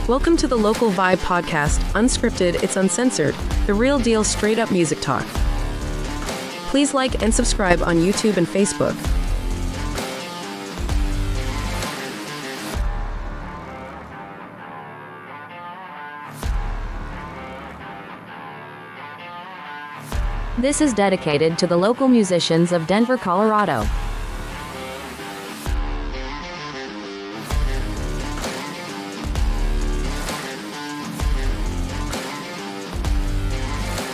Welcome to the Local Vibe podcast, unscripted, it's uncensored, the real deal straight up music talk. Please like and subscribe on YouTube and Facebook. This is dedicated to the local musicians of Denver, Colorado.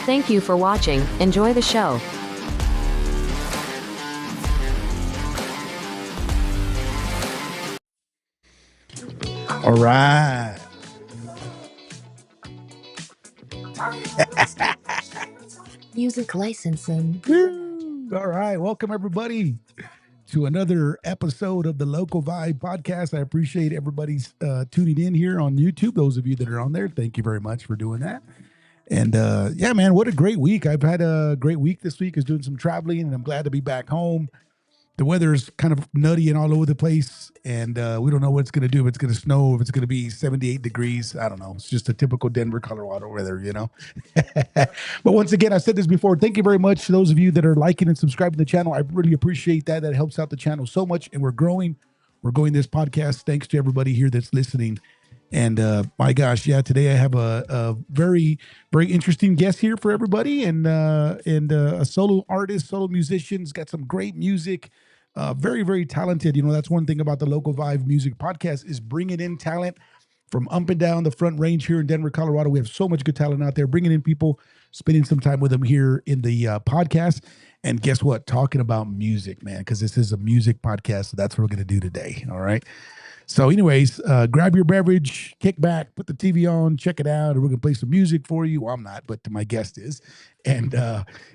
Thank you for watching. Enjoy the show. All right. Music licensing. Woo. All right. Welcome, everybody, to another episode of the Local Vibe podcast. I appreciate everybody's tuning in here on YouTube. Those of you that are on there, thank you very much for doing that. And yeah, man, what a great week. I've had a great week this week. I was doing some traveling, and I'm glad to be back home. The weather's kind of nutty and all over the place, and we don't know what it's going to do. If it's going to snow, if it's going to be 78 degrees. I don't know. It's just a typical Denver, Colorado weather, you know. But once again, I've said this before. Thank you very much to those of you that are liking and subscribing to the channel. I really appreciate that. That helps out the channel so much, and we're growing. We're growing this podcast thanks to everybody here that's listening. And my gosh, yeah, today I have a very, very interesting guest here for everybody, and a solo artist, solo musician. He's got some great music, very, very talented. You know, that's one thing about the Local Vibe Music Podcast is bringing in talent from up and down the Front Range here in Denver, Colorado. We have so much good talent out there, bringing in people, spending some time with them here in the podcast. And guess what? Talking about music, man, because this is a music podcast. So that's what we're going to do today. All right. So anyways, grab your beverage, kick back, put the TV on, check it out, and we're going to play some music for you. Well, I'm not, but my guest is. And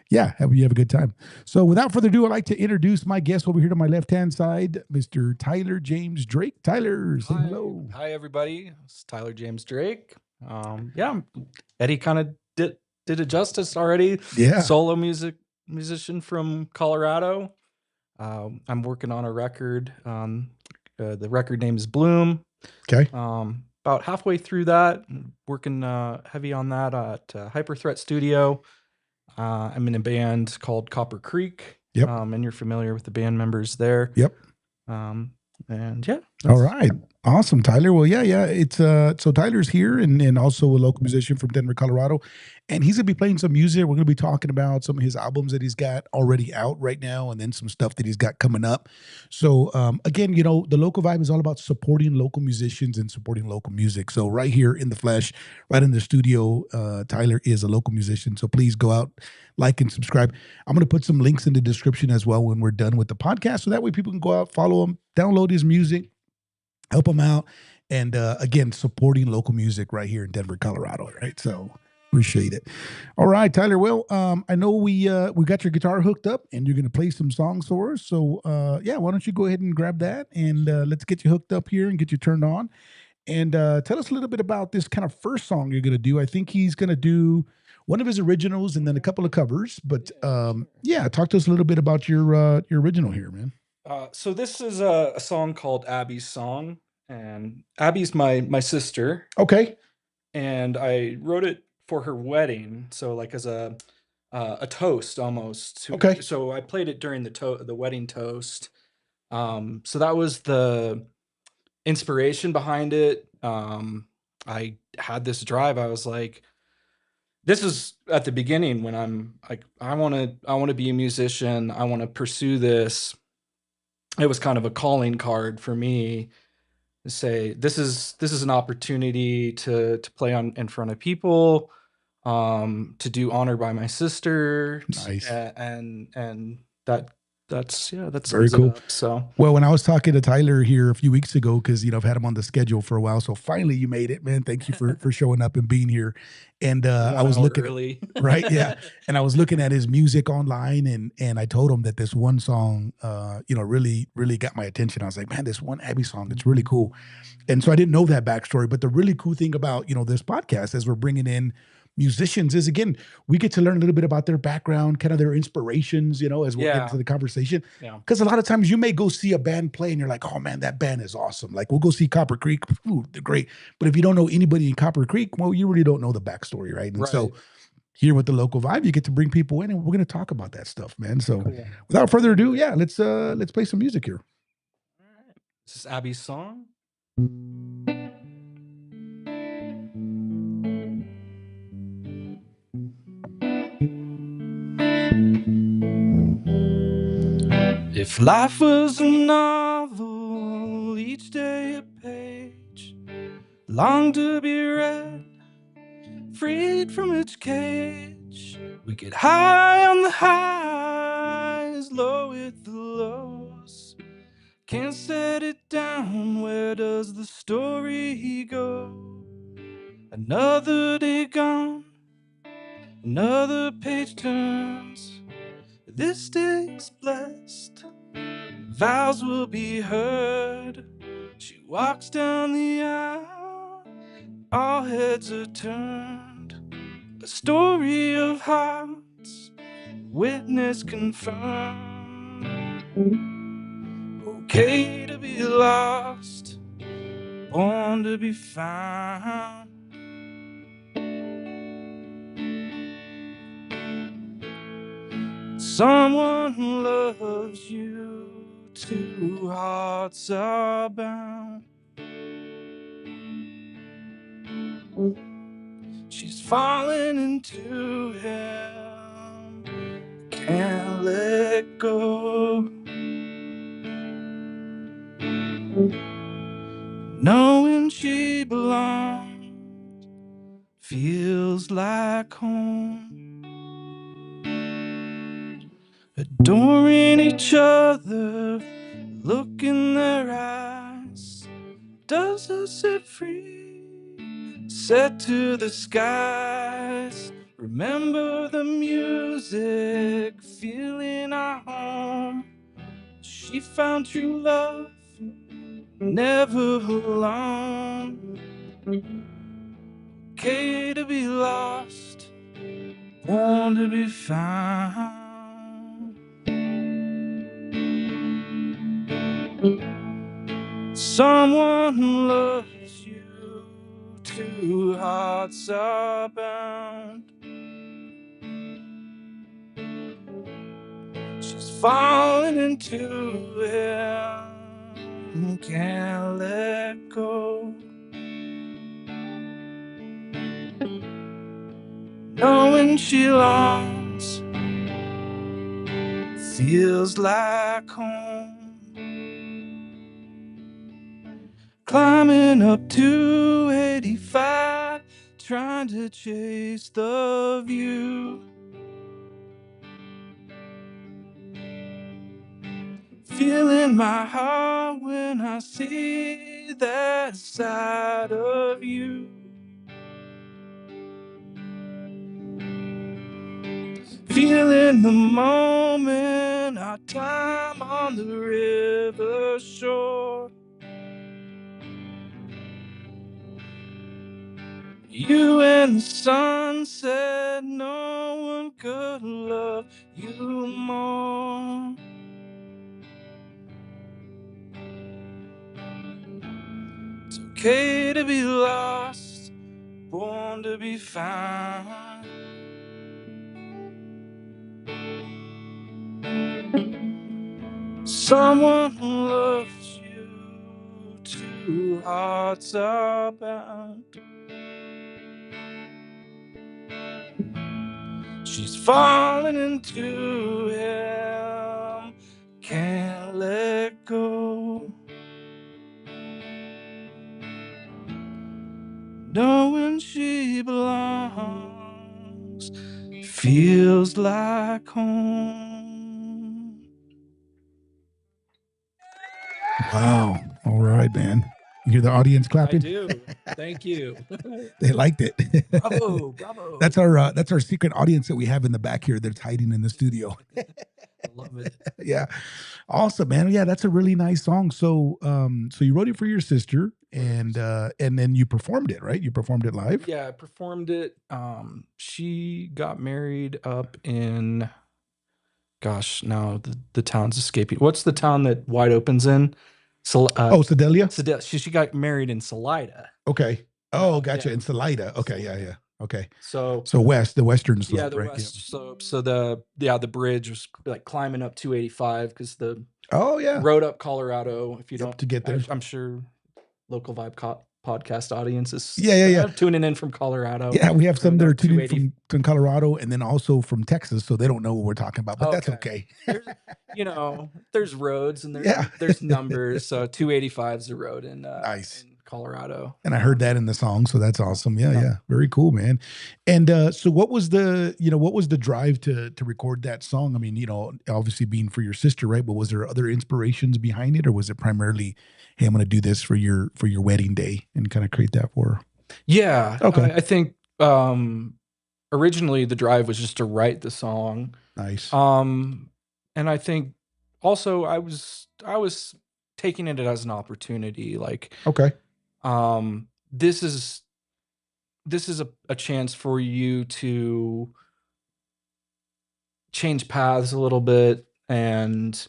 yeah, you have a good time. So without further ado, I'd like to introduce my guest over here to my left-hand side, Mr. Tyler James Drake. Tyler, say hello. Hi, everybody. It's Tyler James Drake. Yeah, Eddie kind of did it justice already. Yeah. Solo musician from Colorado. I'm working on a record. The record name is Bloom. Okay. About halfway through that, working heavy on that at Hyper Threat Studio. I'm in a band called Copper Creek. Yep. And you're familiar with the band members there. Yep. And yeah. All right. Awesome, Tyler. Well, yeah. It's so Tyler's here and also a local musician from Denver, Colorado. And he's gonna be playing some music. We're gonna be talking about some of his albums that he's got already out right now, and then some stuff that he's got coming up. So again, you know, the Local Vibe is all about supporting local musicians and supporting local music. So right here in the flesh, right in the studio, Tyler is a local musician. So please go out, like and subscribe. I'm gonna put some links in the description as well when we're done with the podcast, so that way people can go out, follow him, download his music, help him out, and again, supporting local music right here in Denver, Colorado. Right, so appreciate it. All right, Tyler. Well, I know we got your guitar hooked up, and you're gonna play some songs for us. So yeah, why don't you go ahead and grab that, and let's get you hooked up here and get you turned on, and tell us a little bit about this kind of first song you're gonna do. I think he's gonna do one of his originals and then a couple of covers. But yeah, talk to us a little bit about your original here, man. So this is a song called Abby's Song, and Abby's my sister, Okay. and I wrote it for her wedding, so like as a toast almost. Okay. So I played it during the wedding toast. So that was the inspiration behind it. I had this drive. I was like, this is at the beginning when I'm like, I want to be a musician. I want to pursue this. It was kind of a calling card for me to say, this is an opportunity to play in front of people, to do Honor by my sister. Nice. And that's Very cool. So Well, when I was talking to Tyler here a few weeks ago, because, you know, I've had him on the schedule for a while. So finally you made it, man. Thank you for showing up and being here. And I was looking early. right. Yeah. And I was looking at his music online, and I told him that this one song, you know, really, really got my attention. I was like, man, this one Abby song, it's really cool. And so I didn't know that backstory. But the really cool thing about, you know, this podcast is we're bringing in musicians is, again, we get to learn a little bit about their background, kind of their inspirations, you know, as we'll get into the conversation. Yeah. Because a lot of times you may go see a band play and you're like, oh man, that band is awesome. Like we'll go see Copper Creek. Ooh, they're great. But if you don't know anybody in Copper Creek, well, you really don't know the backstory, right? And so here with the local vibe, you get to bring people in and we're going to talk about that stuff, man. So without further ado, let's play some music here. All right. This is Abby's song. If life was a novel, each day a page, long to be read, freed from its cage, we get high on the highs, low with the lows, can't set it down, where does the story go? Another day gone, another page turns, this day's blessed, vows will be heard. She walks down the aisle, all heads are turned. A story of hearts, witness confirmed. Okay to be lost, born to be found. Someone who loves you, two hearts are bound. She's falling into him, can't let go. Knowing she belongs, feels like home. Adoring each other, look in their eyes, does us set free, set to the skies. Remember the music, feeling our home. She found true love, never alone. Okay to be lost, born to be found. Someone who loves you, two hearts are bound. She's falling into him, can't let go. Knowing she longs, feels like home. Climbing up to 85, trying to chase the view. Feeling my heart when I see that side of you. Feeling the moment, our time on the river shore. You and the sunset, no one could love you more. It's okay to be lost, born to be found. Someone who loves you, two hearts are bound. She's falling into him, can't let go. Knowing she belongs, feels like home. Wow. All right, man. You hear the audience clapping? I do. Thank you. They liked it. Bravo, bravo. That's our secret audience that we have in the back here that's hiding in the studio. I love it. Yeah. Awesome, man. Yeah, that's a really nice song. So so you wrote it for your sister and then you performed it, right? You performed it live? Yeah, I performed it. She got married up in, gosh, now the town's escaping. What's the town that Wide Open's in? Oh, Sedalia? She got married in Salida. Okay. Oh, gotcha. Yeah, In Salida. Okay, yeah, Salida. yeah. Okay. So So the western yeah, slope, the right? Yeah. west slope. So the bridge was like climbing up 285 because the Oh, yeah. road up Colorado. If you Yep, don't, to get there. I'm sure local vibe podcast audience is Yeah. tuning in from Colorado. Yeah, we have some that are tuning in 280. from Colorado and then also from Texas, so they don't know what we're talking about, but that's okay. There's roads and Yeah. there's numbers. So 285 is the road Nice. in Colorado. And I heard that in the song, so that's awesome. Yeah, Yeah. yeah. Very cool, man. And so what was the drive to record that song? I mean, obviously being for your sister, right? But was there other inspirations behind it, or was it primarily, hey, I'm gonna do this for your wedding day and kind of create that for her? Yeah. Okay. I think originally the drive was just to write the song. Nice. And I think also I was taking it as an opportunity. Like, Okay. this is a chance for you to change paths a little bit, and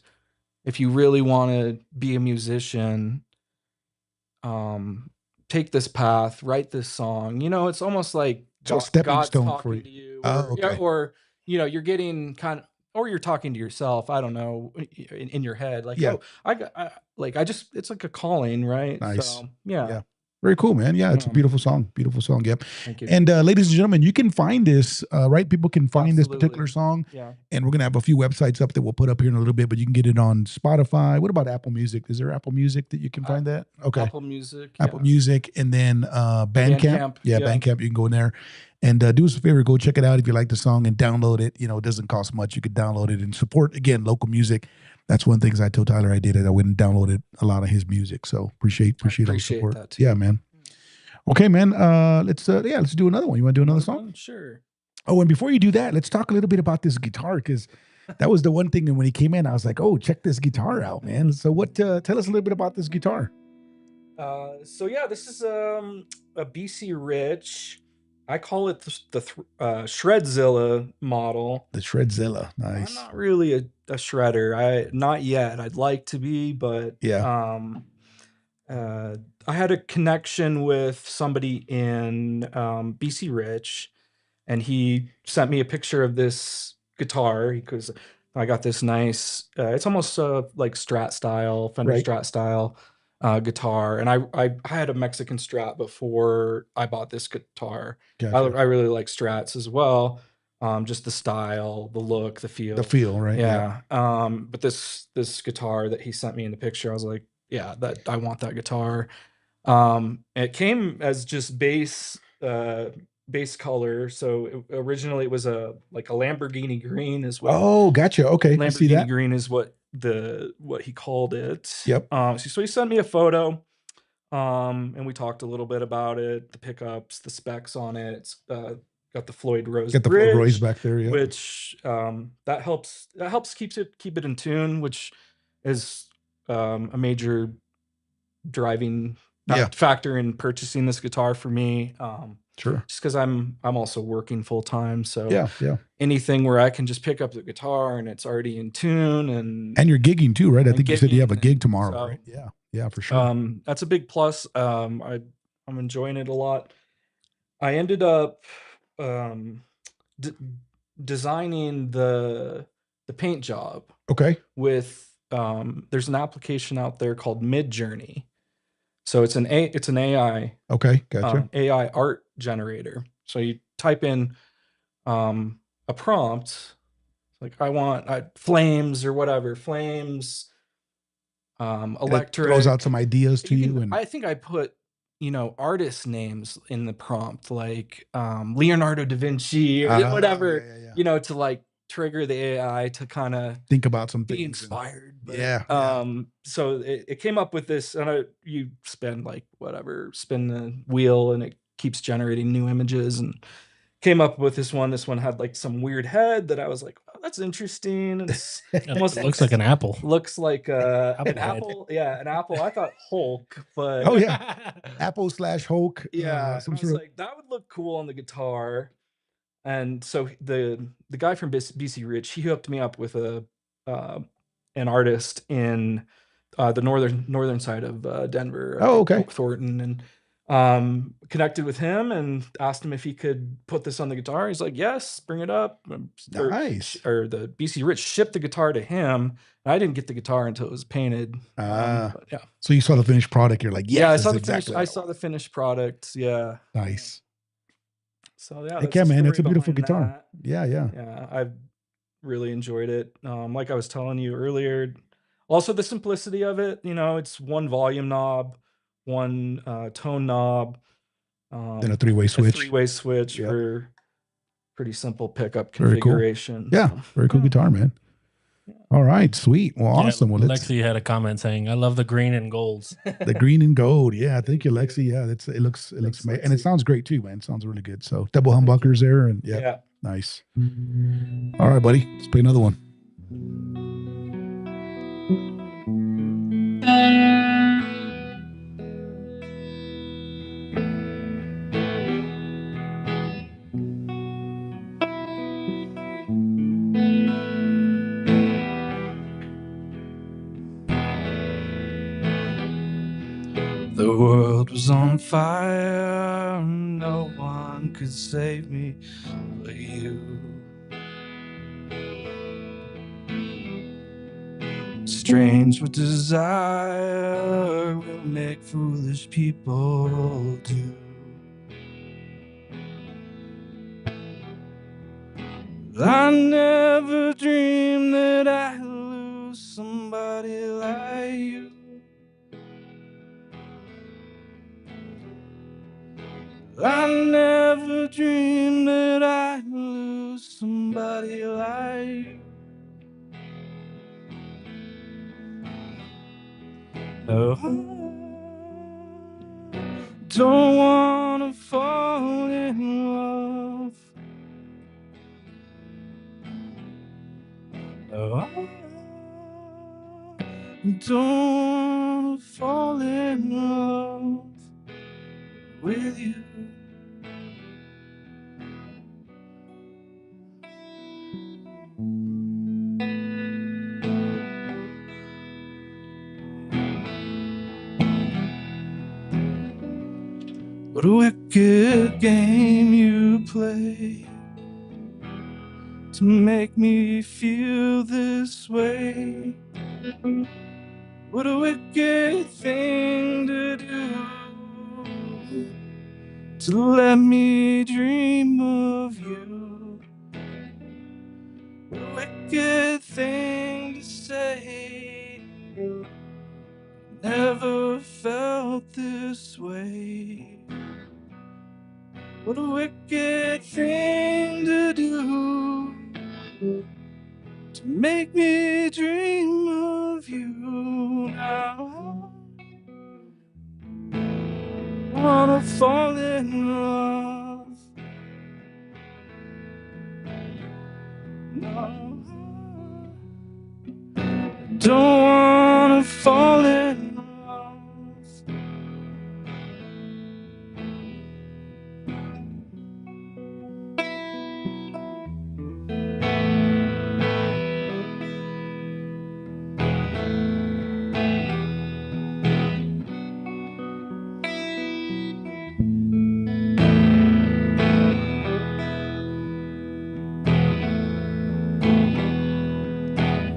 if you really want to be a musician, take this path, write this song. It's almost like So stepping God's stone talking for you. to you, Oh, okay. or you're getting or you're talking to yourself. I don't know, in your head, like, Yeah. it's like a calling, right? Nice. So yeah. Yeah. Very cool, man. Yeah, it's a beautiful song. Beautiful song. Yep. Thank you. And ladies and gentlemen, you can find this, right? People can find this particular Absolutely. song. Yeah. And we're going to have a few websites up that we'll put up here in a little bit, but you can get it on Spotify. What about Apple Music? Is there Apple Music that you can find that? Okay. Apple Music. Apple Yeah. Music. And then Bandcamp. Bandcamp, Yeah, yeah. Bandcamp. You can go in there and do us a favor. Go check it out if you like the song and download it. It doesn't cost much. You could download it and support, again, local music. That's one of the things I told Tyler I did it. I went and downloaded a lot of his music. So appreciate all the support. that too. Yeah, man. Okay, man. Let's do another one. You want to do another song? Sure. Oh, and before you do that, let's talk a little bit about this guitar, because that was the one thing that when he came in, I was like, oh, check this guitar out, man. So tell us a little bit about this guitar. So yeah, this is a BC Rich. I call it the Shredzilla model. The Shredzilla. Nice. I'm not really a shredder. Not yet. I'd like to be, but yeah. I had a connection with somebody in BC Rich, and he sent me a picture of this guitar because I got this nice. It's almost like Strat style, Fender Right. Strat style guitar, and I had a Mexican Strat before I bought this guitar. Gotcha. I really like Strats as well. Just the style, the look, the feel. The feel, right? Yeah. But this guitar that he sent me in the picture, I was like, yeah, that I want that guitar. It came as just base color. So originally it was like a Lamborghini green is what. Oh, gotcha. Okay, I see Lamborghini that. green is what he called it. Yep. So he sent me a photo, and we talked a little bit about it, the pickups, the specs on it. It's got the Floyd Rose Get the bridge, Floyd Rose back there, yeah. which that helps keep it in tune, which is a major driving factor in purchasing this guitar for me. Sure. Just because I'm also working full time, so yeah. Anything where I can just pick up the guitar and it's already in tune, and you're gigging too, right? I think you said you have a gig tomorrow, so, right? Yeah, for sure. That's a big plus. I'm enjoying it a lot. I ended up designing the paint job. Okay. With there's an application out there called Midjourney. So it's an AI. Okay, gotcha. AI art generator. So you type in a prompt, like I want flames or whatever, flames, electric. It throws out some ideas to you. And I think I put artist names in the prompt, like Leonardo da Vinci or whatever, yeah. To like trigger the AI to kind of think about some things, be inspired. But, so it came up with this, and you spin the wheel, and it keeps generating new images, and came up with this one. This one had like some weird head that I was like, oh, that's interesting. It's It almost looks like an apple. looks like an Applehead. apple. Yeah, an apple. I thought Hulk, but Oh yeah, Apple / Hulk. yeah, and I some was sort of. like, that would look cool on the guitar. And so the guy from BC Rich, he hooked me up with uh, an artist in the northern side of Denver, Oh, okay. Thornton, and connected with him and asked him if he could put this on the guitar. He's like, yes, bring it up. Nice. Or the BC Rich shipped the guitar to him, and I didn't get the guitar until it was painted. But yeah, So you saw the finished product. You're like, yes, yeah, I this saw is the exactly finished. I what saw want. the finished product. Yeah. Nice. So yeah, Heck that's yeah, the man. It's a story beautiful behind guitar. that. Yeah. Yeah, I've really enjoyed it. Like I was telling you earlier, also the simplicity of it. It's one volume knob, one tone knob, Then a three-way switch. a three-way switch Yep. for pretty simple pickup Very cool. configuration. Yeah, So, very cool guitar, man. All right, sweet. Well, awesome. Well, let's Lexi had a comment saying, "I love the green and golds." the green and gold. Yeah, thank you, Lexi. Yeah, it looks Thanks, and it Lexi. sounds great too, man. It sounds really good. So double humbuckers there, and yeah. nice. All right, buddy. Let's play another one. The world was on fire, no one could save me but you. Strange what desire will make foolish people do. I never dreamed that I'd lose somebody like you. I never dreamed that I'd lose somebody like you. No, I don't wanna fall in love. No, I don't wanna fall in love with you. What a wicked game you play to make me feel this way. What a wicked thing to do, to let me dream of you. What a wicked thing to say. Never felt this way. What a wicked thing to do, to make me dream of you now. I wanna fall in love. No, I don't wanna fall in love.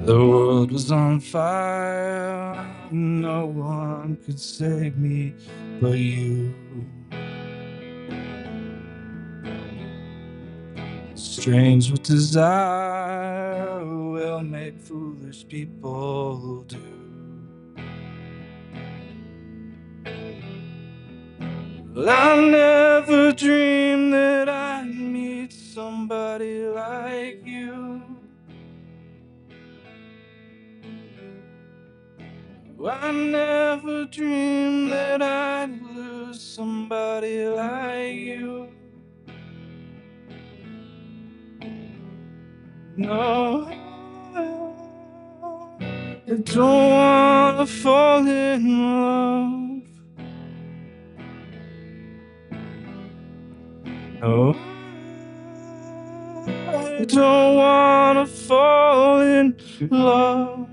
The world was on fire, no one could save me but you. Strange what desire will make foolish people do. Well, I never dreamed that I'd meet somebody like you. I never dreamed that I'd lose somebody like you. No, I don't wanna fall in love. No, I don't wanna fall in love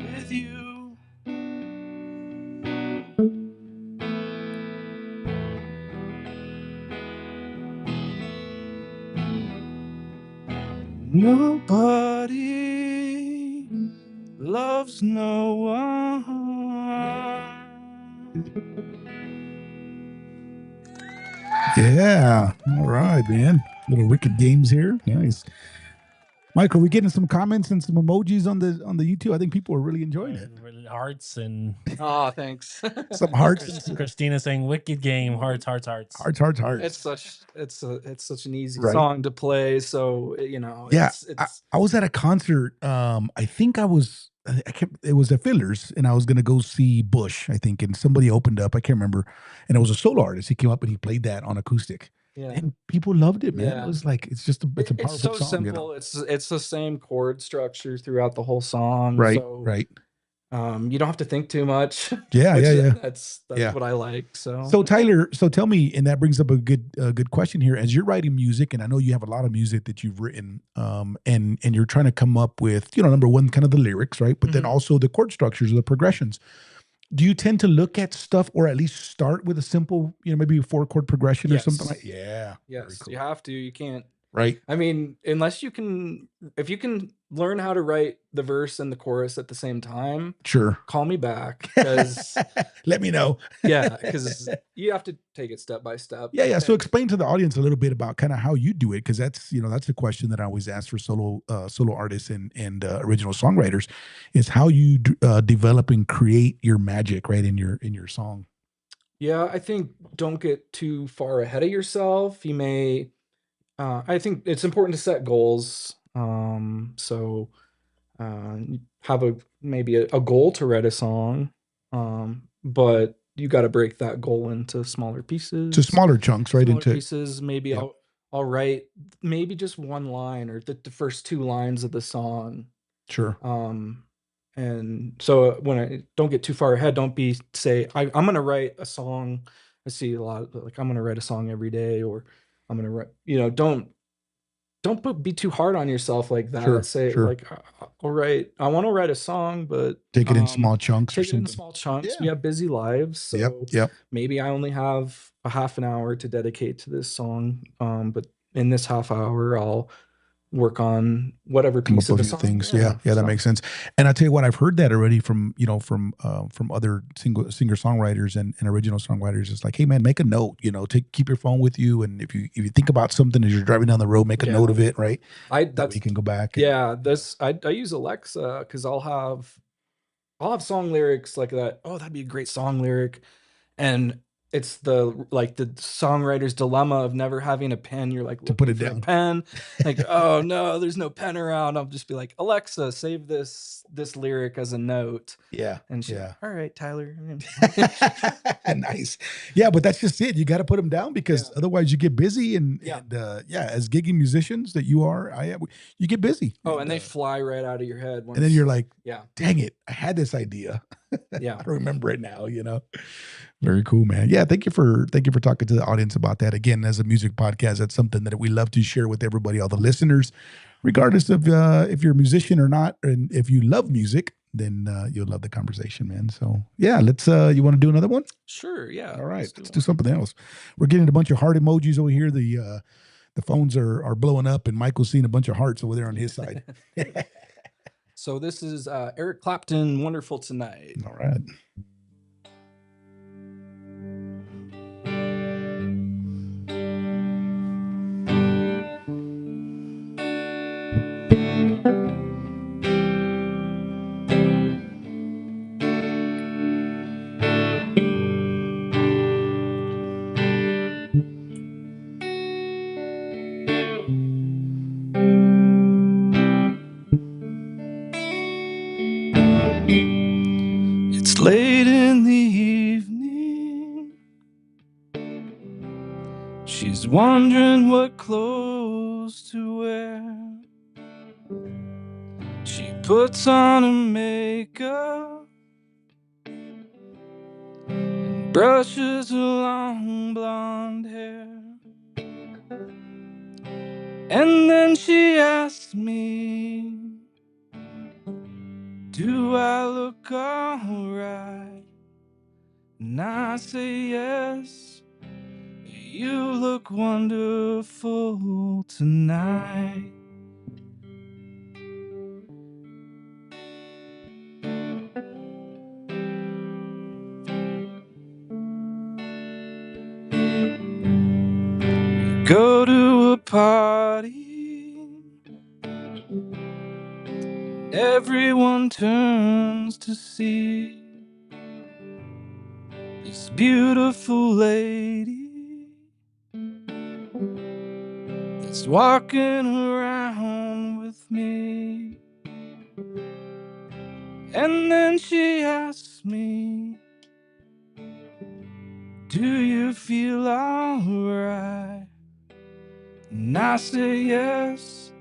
with you. Nobody loves no one. Yeah. All right, man. Little Wicked Games here. Nice. Michael, we getting some comments and some emojis on the YouTube. I think people are really enjoying it. Hearts and Oh, thanks. Some hearts and some Christina saying "Wicked Game." Hearts. hearts. It's such an easy Right. song to play. So Yeah, it's I was at a concert. I think I can't, it was at Fillers, and I was gonna go see Bush. I think, and somebody opened up. I can't remember, and it was a solo artist. He came up and he played that on acoustic, yeah. and people loved it, man. Yeah. It was like it's a It's powerful so song. simple. It's the same chord structure throughout the whole song. Right, So right. you don't have to think too much. Yeah, yeah. That's Yeah. what I like. So Tyler, so tell me, and that brings up a good question here. As you're writing music, and I know you have a lot of music that you've written, and you're trying to come up with, number one, kind of the lyrics, right? But then Mhm. also the chord structures or the progressions. Do you tend to look at stuff, or at least start with a simple, maybe a 4-chord progression or something like? Yeah. Very Yes, cool. you have to. You can't. Right. I mean, if you can learn how to write the verse and the chorus at the same time, Sure. call me back because Let me know. because you have to take it step by step. Yeah. So explain to the audience a little bit about kind of how you do it, because that's a question that I always ask for solo artists and original songwriters, is how you develop and create your magic right in your song. Yeah, I think don't get too far ahead of yourself. You may I think it's important to set goals. So have maybe a goal to write a song, but you got to break that goal into smaller pieces. To smaller chunks, right? Smaller pieces. Maybe Yep. I'll write maybe just one line or the first 2 lines of the song. Sure. And so when I don't get too far ahead, don't say I'm gonna write a song. I see a lot like I'm gonna write a song every day, or I'm gonna write. Don't be too hard on yourself like that. Sure, Say sure. like, all right, I want to write a song, but Take it in small chunks or take it in something. small chunks. Yeah. We have busy lives, so Yep. maybe I only have a half an hour to dedicate to this song. But in this half hour, I'll work on whatever Come piece up of the with a few song. things. Yeah, that so. makes sense. And I tell you what, I've heard that already from other singer songwriters and original songwriters. It's like, hey man, make a note. Keep your phone with you, and if you think about something as you're driving down the road, make a note of it. Right. That way you can go back. I use Alexa because I'll have song lyrics like that. Oh, that'd be a great song lyric. And it's the songwriter's dilemma of never having a pen. You're like To put looking it for a down. pen. Like, oh no, there's no pen around. I'll just be like, Alexa, save this lyric as a note. Yeah. And she's Yeah. like, all right, Tyler. Nice. Yeah, but that's just it. You got to put them down because Yeah. otherwise you get busy and Yeah. as gigging musicians that you are, you get busy. Oh, and they fly right out of your head. And then you're like, yeah, dang it, I had this idea. yeah. I don't remember it now, Very cool, man. Yeah, thank you for talking to the audience about that. Again, as a music podcast, that's something that we love to share with everybody, all the listeners, regardless of if you're a musician or not, and if you love music, then you'll love the conversation, man. So yeah, let's you want to do another one? Sure, yeah. All right, let's do something else. We're getting a bunch of heart emojis over here. The phones are blowing up, and Michael's seeing a bunch of hearts over there on his side. So this is Eric Clapton, Wonderful Tonight. All right. It's late She's wondering what clothes to wear. She puts on her makeup and brushes her long blonde hair. And then she asks me, do I look alright? And I say yes, you look wonderful tonight. We go to a party, everyone turns to see this beautiful lady that's walking around with me. And then she asks me, do you feel alright? And I say yes,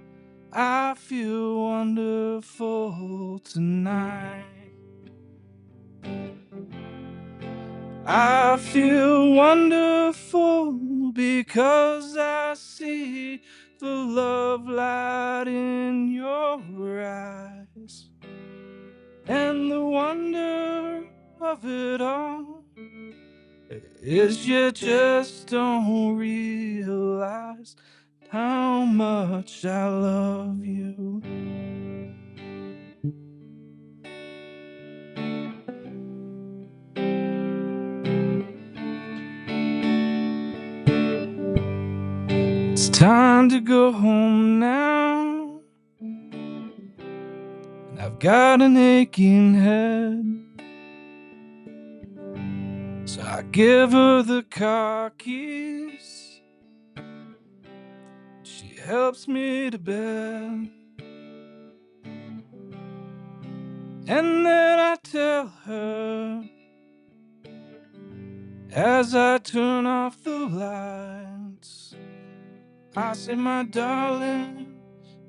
I feel wonderful tonight. I feel wonderful because I see the love light in your eyes. And the wonder of it all is you just don't realize how much I love you. It's time to go home now, and I've got an aching head. So I give her the car keys, she helps me to bed. And then I tell her, as I turn off the lights, I say, my darling,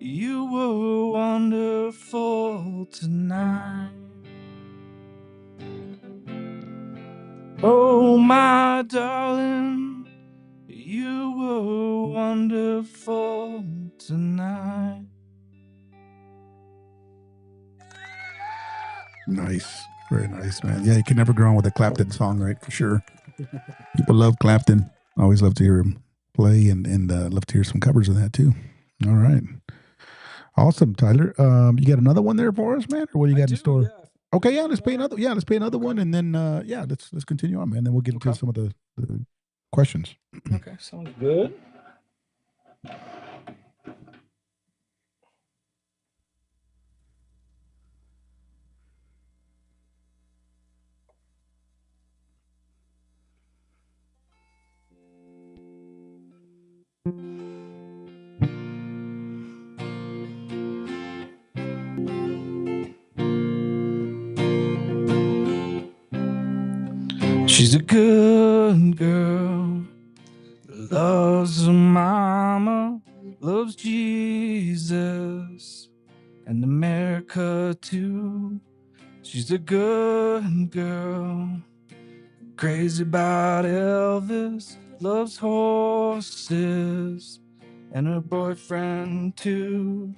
you were wonderful tonight. Oh, my darling, you were wonderful tonight. Nice. Very nice, man. Yeah, you can never go wrong with a Clapton song, right? For sure. People love Clapton. Always love to hear him play and love to hear some covers of that too. All right. Awesome, Tyler. You got another one there for us, man? Or what do you got in store? Yeah. Okay, yeah, let's play another. Yeah, let's play another one, and then yeah, let's continue on, man. Then we'll get into some of the questions. Okay, sounds good. She's a good girl, loves her mama, loves Jesus and America too. She's a good girl, crazy about Elvis, loves horses and her boyfriend too.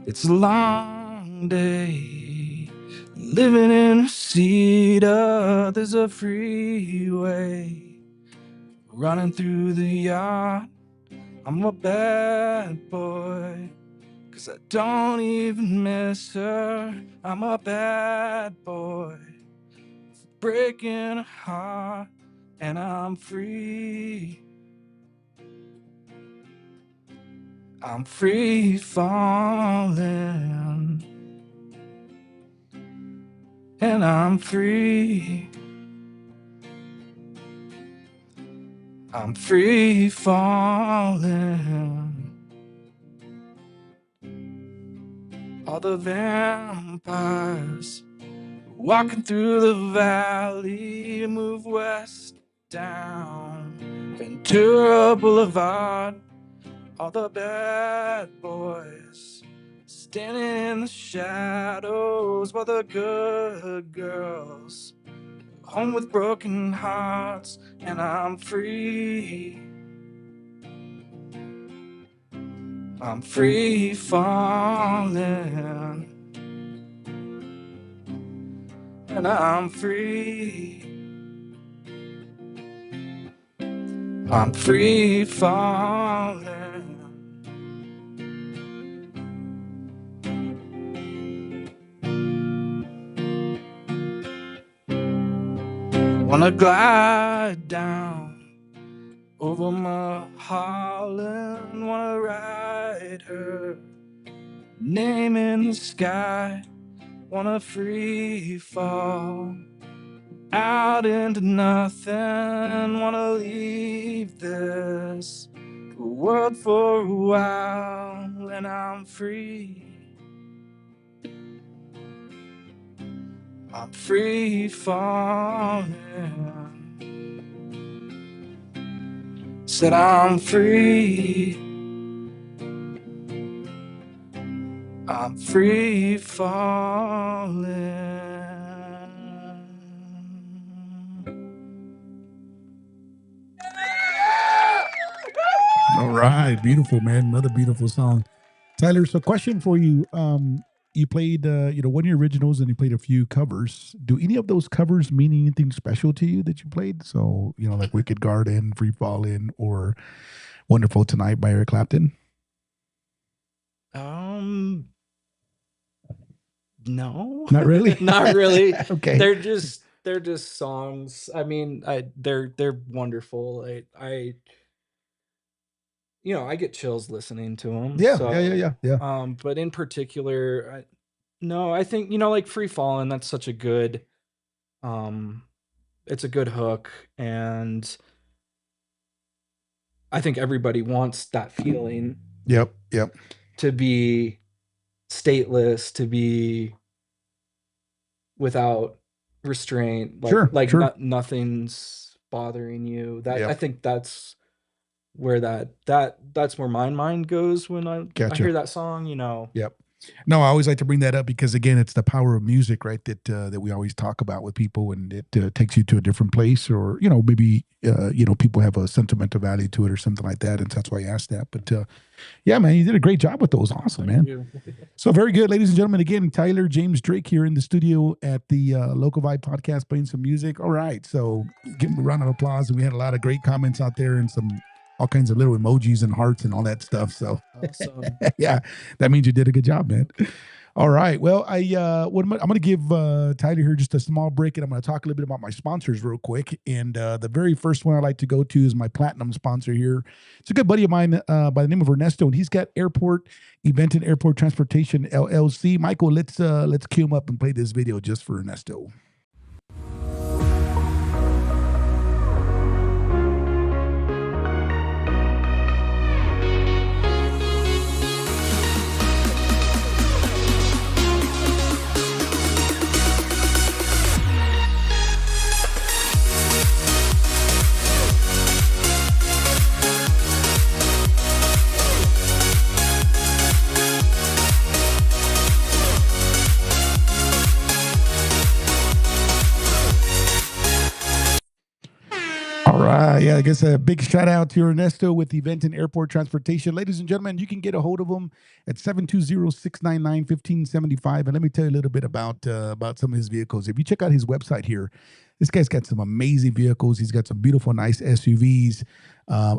It's a long day living in Reseda. There's a freeway running through the yard. I'm a bad boy, 'cause I don't even miss her. I'm a bad boy, breaking a heart, and I'm free. I'm free falling, and I'm free. I'm free falling. All the vampires Walking through the valley, move west down Ventura Boulevard. All the bad boys standing in the shadows, while the good girls go home with broken hearts. And I'm free. I'm free falling. And I'm free. I'm free falling. Wanna glide down over Mulholland, wanna write her name in the sky, wanna free fall out into nothing, wanna leave this world for a while. And I'm free. I'm free falling. Said I'm free. I'm free falling. All right, beautiful, man. Another beautiful song, Tyler. So, question for you: you played, one of your originals, and you played a few covers. Do any of those covers mean anything special to you that you played? So, like "Wicked Garden," "Free Fallin'," or "Wonderful Tonight" by Eric Clapton. No, Not really. not really. Okay. They're just songs. I mean, they're wonderful. I get chills listening to them. Yeah, so, yeah. But in particular, I think like "Free Fallin'," that's such a good, it's a good hook, and I think everybody wants that feeling. Yep. To be stateless, to be without restraint, Sure. nothing's bothering you. That Yep. I think that's where that's where my mind goes when I hear that song. Yep. No, I always like to bring that up because, again, it's the power of music, right? That we always talk about with people, and it takes you to a different place, or maybe people have a sentimental value to it or something like that, and that's why I asked that. But yeah, man, you did a great job with those. Awesome, man. So very good, ladies and gentlemen. Again, Tyler James Drake here in the studio at the Local Vibe Podcast, playing some music. All right, so give him a round of applause. And we had a lot of great comments out there, and all kinds of little emojis and hearts and all that stuff. So Awesome. yeah, that means you did a good job, man. All right. Well, I'm going to give Tyler here just a small break, and I'm going to talk a little bit about my sponsors real quick. And the very first one I like to go to is my platinum sponsor here. It's a good buddy of mine by the name of Ernesto, and he's got Event and Airport Transportation LLC. Michael, let's cue him up and play this video just for Ernesto. Yeah, I guess a big shout out to Ernesto with Event and Airport Transportation. Ladies and gentlemen, you can get a hold of him at 720-699-1575. And let me tell you a little bit about some of his vehicles. If you check out his website here, this guy's got some amazing vehicles. He's got some beautiful, nice SUVs.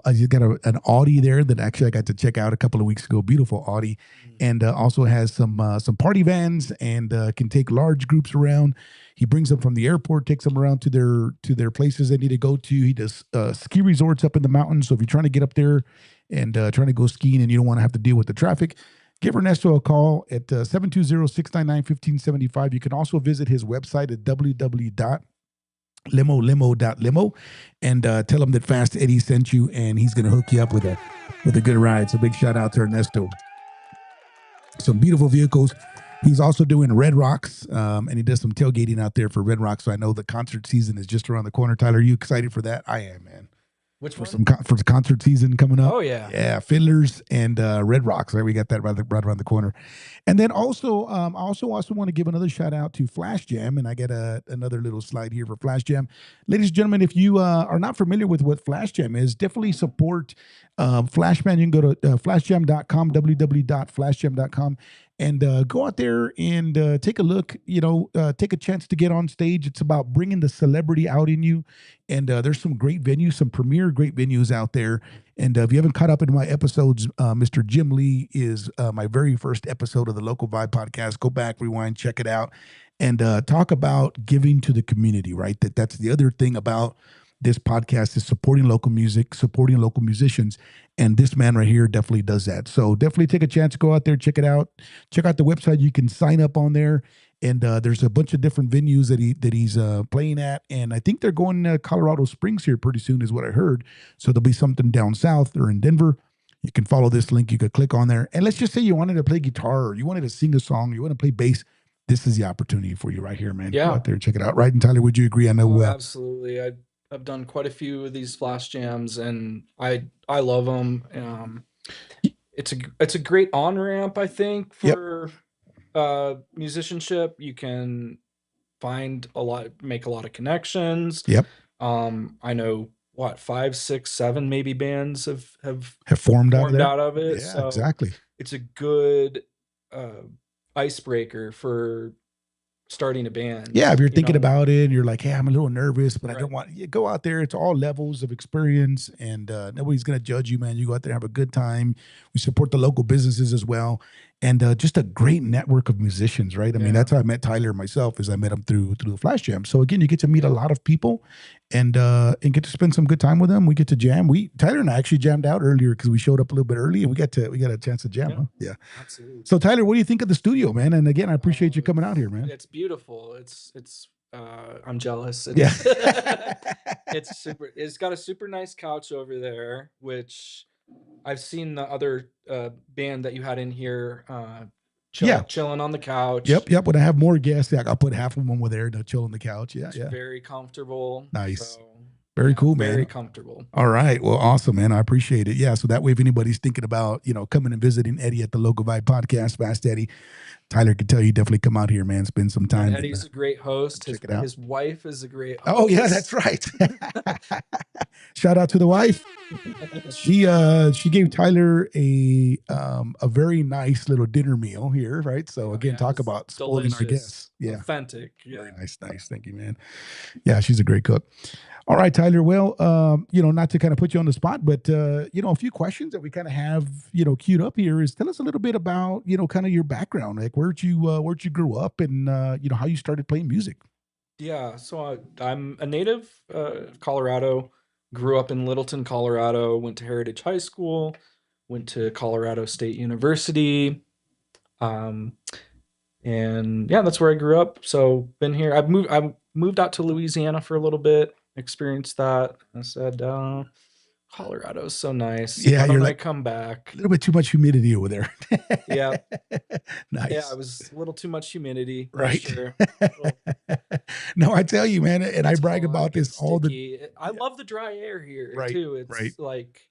He's got an Audi there that actually I got to check out a couple of weeks ago. Beautiful Audi. And also has some party vans and can take large groups around. He brings them from the airport, takes them around to their places they need to go to. He does ski resorts up in the mountains. So if you're trying to get up there and trying to go skiing and you don't want to have to deal with the traffic, give Ernesto a call at 720-699-1575. You can also visit his website at www.limo.limo and tell him that Fast Eddie sent you, and he's going to hook you up with a good ride. So big shout out to Ernesto. Some beautiful vehicles. He's also doing Red Rocks, and he does some tailgating out there for Red Rocks. So I know the concert season is just around the corner. Tyler, are you excited for that? I am, man. Which For one? for the concert season coming up. Oh yeah. Yeah, Fiddlers and Red Rocks. Right, we got that right around the corner. And then also, I also want to give another shout out to Flashjam, and I get another little slide here for Flashjam. Ladies and gentlemen, if you are not familiar with what Flashjam is, definitely support Flashjam. You can go to flashjam.com, www.flashjam.com. And go out there and take a look, take a chance to get on stage. It's about bringing the celebrity out in you. And there's some great venues, some premier great venues out there. And if you haven't caught up in my episodes, Mr. Jim Lee is my very first episode of the Local Vibe podcast. Go back, rewind, check it out, and talk about giving to the community, right? That's the other thing about this podcast is supporting local music, supporting local musicians. And this man right here definitely does that. So definitely take a chance to go out there, check it out. Check out the website. You can sign up on there. And there's a bunch of different venues that he's playing at. And I think they're going to Colorado Springs here pretty soon is what I heard. So there'll be something down south or in Denver. You can follow this link. You could click on there. And let's just say you wanted to play guitar or you wanted to sing a song, you want to play bass. This is the opportunity for you right here, man. Yeah. Go out there and check it out. Right? And Tyler, would you agree? I know. Absolutely. I've done quite a few of these flash jams, and I love them. It's a great on ramp, I think, for musicianship. You can make a lot of connections. Yep. I know 5, 6, 7 maybe bands have formed out of it. Yeah, so exactly. It's a good icebreaker for starting a band. Yeah, if you're thinking about it and you're like, hey, I'm a little nervous, but I don't want you go out there. It's all levels of experience, and nobody's gonna judge you, man. You go out there, have a good time. We support the local businesses as well, and just a great network of musicians, right? I mean, that's how I met Tyler myself, is I met him through the Flash Jam. So again, you get to meet a lot of people and get to spend some good time with them. We get to jam. Tyler and I actually jammed out earlier because we showed up a little bit early and we got a chance to jam. Huh? Yeah. Absolutely. So Tyler, what do you think of the studio, man? And again, I appreciate you coming out here, man. It's beautiful. I'm jealous. It's super. It's got a super nice couch over there, which I've seen the other band that you had in here chilling on the couch. Yep. When I have more guests, I'll put half of them over there to chill on the couch. Yeah, it's very comfortable. Nice. So, very cool, man. Very comfortable. All right. Well, awesome, man. I appreciate it. Yeah. So that way, if anybody's thinking about, coming and visiting Eddie at the Local Vibe podcast, Fast Eddie, Tyler could tell you definitely come out here, man. Spend some time. And Eddie's a great host. Check it out. His wife is a great host. Oh, yeah, that's right. Shout out to the wife. She gave Tyler a very nice little dinner meal here, right? So again, talk about spoiling our guests. Yeah. Authentic. Yeah. Very nice. Thank you, man. Yeah, she's a great cook. All right, Tyler. Well, not to kind of put you on the spot, but a few questions that we kind of have, queued up here is tell us a little bit about, kind of your background, like where'd you grow up and how you started playing music. Yeah, so I'm a native of Colorado. Grew up in Littleton, Colorado. Went to Heritage High School. Went to Colorado State University. And yeah, that's where I grew up. So been here. I moved out to Louisiana for a little bit. Experienced that. I said, Colorado is so nice. Yeah, you're like, come back. A little bit too much humidity over there. Yeah. Nice. Yeah, it was a little too much humidity. Right. Sure. No, I tell you, man, and I brag about this all the. I love the dry air here right, too. It's like.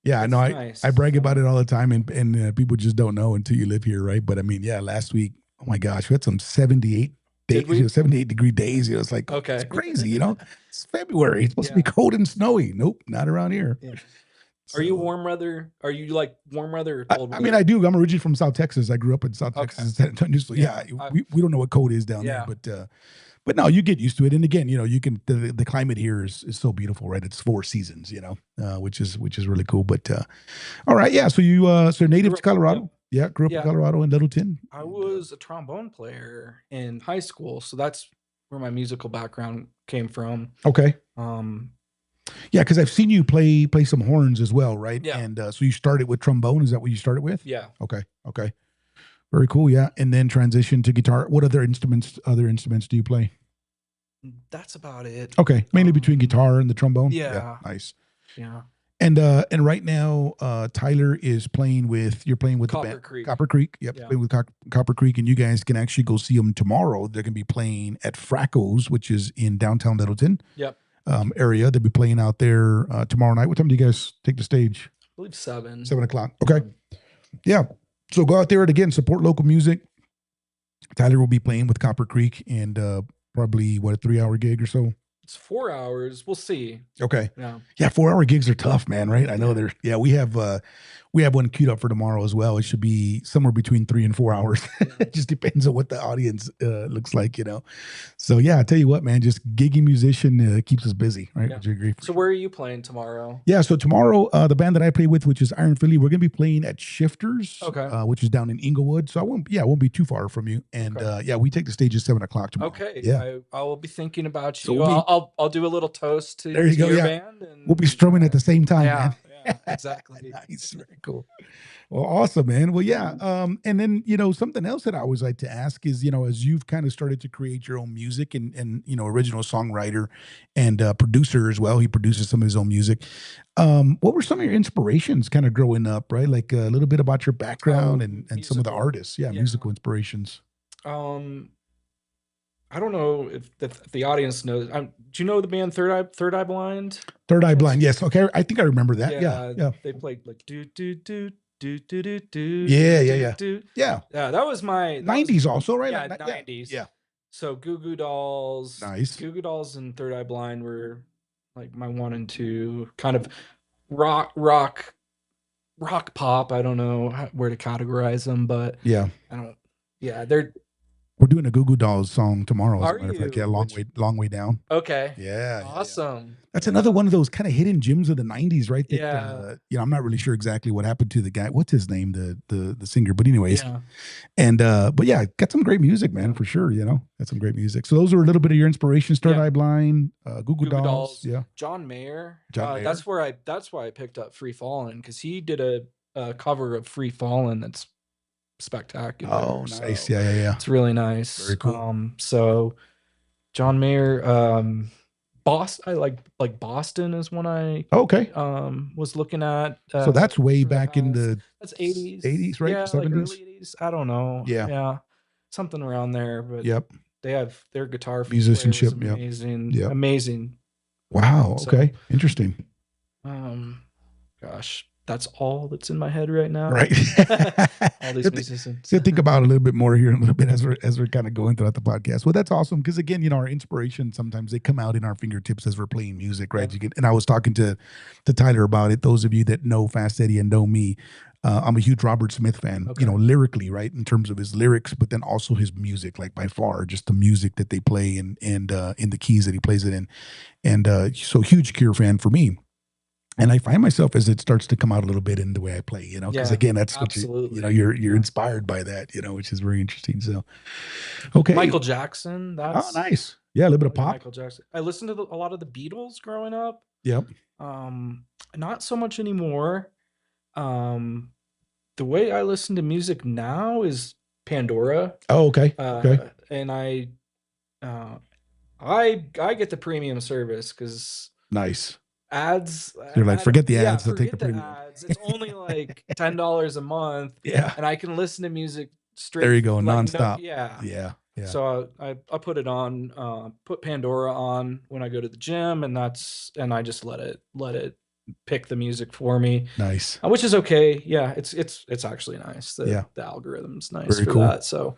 Yeah, no, nice. I brag about it all the time, and people just don't know until you live here, right? But I mean, yeah, last week, oh my gosh, we had some 78 days, 78-degree days. It's like, okay, it's crazy, It's February. It's supposed to be cold and snowy. Nope, not around here. Yeah. So, are you warm weather? Are you like warm weather or cold weather? I mean, I do. I'm originally from South Texas. I grew up in South Texas, San Antonio. So we don't know what cold is down there, but no, you get used to it. And again, you can the climate here is so beautiful, right? It's 4 seasons, which is really cool. But all right, yeah. So you native to Colorado. Yeah, grew up in Colorado in Littleton. I was a trombone player in high school, so that's where my musical background came from. Okay. Yeah, because I've seen you play some horns as well, right? Yeah. And so you started with trombone. Is that what you started with? Yeah. Okay. Very cool. Yeah, and then transition to guitar. What other instruments do you play? That's about it. Okay, mainly between guitar and the trombone. Yeah. Nice. Yeah. And right now, Tyler is playing with you're playing with the Copper band Creek. Copper Creek. Yep, Yeah. playing with Copper Creek, and you guys can actually go see them tomorrow. They're gonna be playing at Fracos, which is in downtown Littleton Yep. area. They'll be playing out there tomorrow night. What time do you guys take the stage? I believe 7. 7 o'clock. Okay. Yeah. So go out there and again support local music. Tyler will be playing with Copper Creek and probably what a 3-hour gig or so. It's 4 hours. We'll see. Okay. Yeah. Yeah, 4-hour gigs are tough, man, right? I know we have one queued up for tomorrow as well. It should be somewhere between 3 and 4 hours. It just depends on what the audience looks like, So yeah, I tell you what, man, just gigging musician keeps us busy, right? Yeah. Would you agree? So where are you playing tomorrow? Yeah, so tomorrow, the band that I play with, which is Iron Philly, we're gonna be playing at Shifters, Okay. which is down in Inglewood. So I won't be too far from you. And Okay. we take the stage at 7 o'clock tomorrow. Okay. Yeah. I will be thinking about So you. I'll do a little toast to, There you go, your yeah. band. And We'll be strumming at the same time, yeah, man. yeah, exactly. Nice, very cool. Well, awesome, man. Well, yeah. And then something else that I always like to ask is, as you've kind of started to create your own music and original songwriter and producer as well. He produces some of his own music. What were some of your inspirations kind of growing up, right? Like a little bit about your background and some of the musical. artists. Yeah, musical inspirations. I don't know if the audience knows. Do you know the band Third Eye Blind? Third Eye Blind. Yes. Okay. I think I remember that. Yeah. They played like do do do do do do do. Yeah. do. Yeah. Yeah, that was my 90s also, right? Yeah, Like, 90s. Yeah. So Goo Goo Dolls. Nice. Goo Goo Dolls and Third Eye Blind were like my 1 and 2 kind of rock pop. I don't know where to categorize them, but yeah. I don't. Yeah, they're. We're doing a Goo Goo Dolls song tomorrow. As a matter of fact. Yeah, long way down. Okay. Yeah. Awesome. That's another one of those kind of hidden gems of the 90s, right? That, Yeah. I'm not really sure exactly what happened to the guy. What's his name? The singer. But anyways. Yeah. And but yeah, got some great music, man, for sure. Got some great music. So those were a little bit of your inspirations. Third Eye Blind, Goo Goo Dolls. Yeah. John Mayer. Mayer. That's why I picked up Free Fallin', because he did a cover of Free Fallin' that's spectacular. Oh, nice. Yeah. It's really nice. Very cool. So John Mayer, Boston, I like Boston is one I was looking at. So that's way back in the that's 80s. 80s, right? Yeah, 70s? like early 80s. I don't know. Yeah. Something around there. But yep. They have their guitar musicianship. Player was amazing. Yep. Amazing. Wow. Okay. Interesting. Gosh. That's all that's in my head right now. Right. All these musicians. So think about it a little bit more here in a little bit as we're kind of going throughout the podcast. Well, that's awesome because again, our inspiration sometimes they come out in our fingertips as we're playing music, right? Yeah. And I was talking to Tyler about it. Those of you that know Fast Eddie and know me, I'm a huge Robert Smith fan. Okay. Lyrically, right, in terms of his lyrics, but then also his music, like by far, just the music that they play and in the keys that he plays it in, and so huge Cure fan for me. And I find myself as it starts to come out a little bit in the way I play, because again, that's absolutely. what you're inspired by that, which is very interesting. So, okay, Michael Jackson. That's nice. Yeah, a little bit of pop. Michael Jackson. I listened to a lot of the Beatles growing up. Yep. Not so much anymore. The way I listen to music now is Pandora. Oh, okay. Okay. And I get the premium service because nice. Ads. You're like, forget the ads. They'll take the premium. Ads. It's only like $10 a month. Yeah. And I can listen to music straight. There you go, like, nonstop. Yeah. Yeah. So I put it on, put Pandora on when I go to the gym, and I just let it pick the music for me. Nice. Which is okay. Yeah, it's actually nice. The algorithm's nice Very for cool. that. So.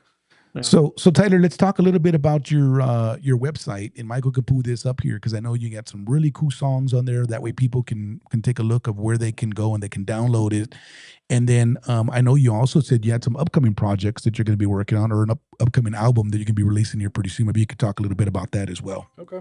Yeah. So Tyler, let's talk a little bit about your website, and Michael can pull this up here because I know you got some really cool songs on there. That way, people can take a look of where they can go and they can download it. And then I know you also said you had some upcoming projects that you're going to be working on, or an upcoming album that you can be releasing here pretty soon. Maybe you could talk a little bit about that as well. Okay.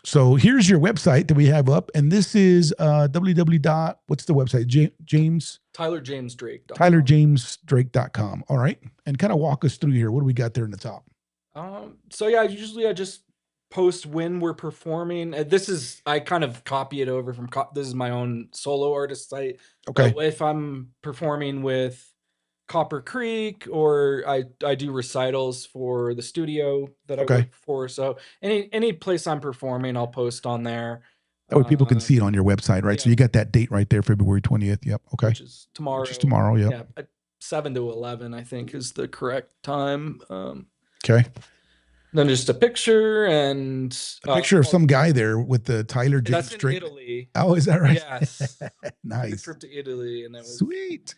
So here's your website that we have up, and this is www. What's the website? James. TylerJamesDrake.com. TylerJamesDrake.com. All right, and kind of walk us through here. What do we got there in the top? So yeah, usually I just post when we're performing. I kind of copy it over from. This is my own solo artist site. Okay. But if I'm performing with Copper Creek, or I do recitals for the studio that I work for. So any place I'm performing, I'll post on there. That way people can see it on your website, right? So yeah. you got that date right there, February 20th. Yep. Okay. Which is tomorrow. Which is tomorrow. Yep. Yeah, 7 to 11, I think, is the correct time. Okay. Then just a picture and A picture of some guy there with the Tyler James that's in Drake. Italy. Oh, is that right? Yes. Nice. A trip to Italy, and it was Sweet.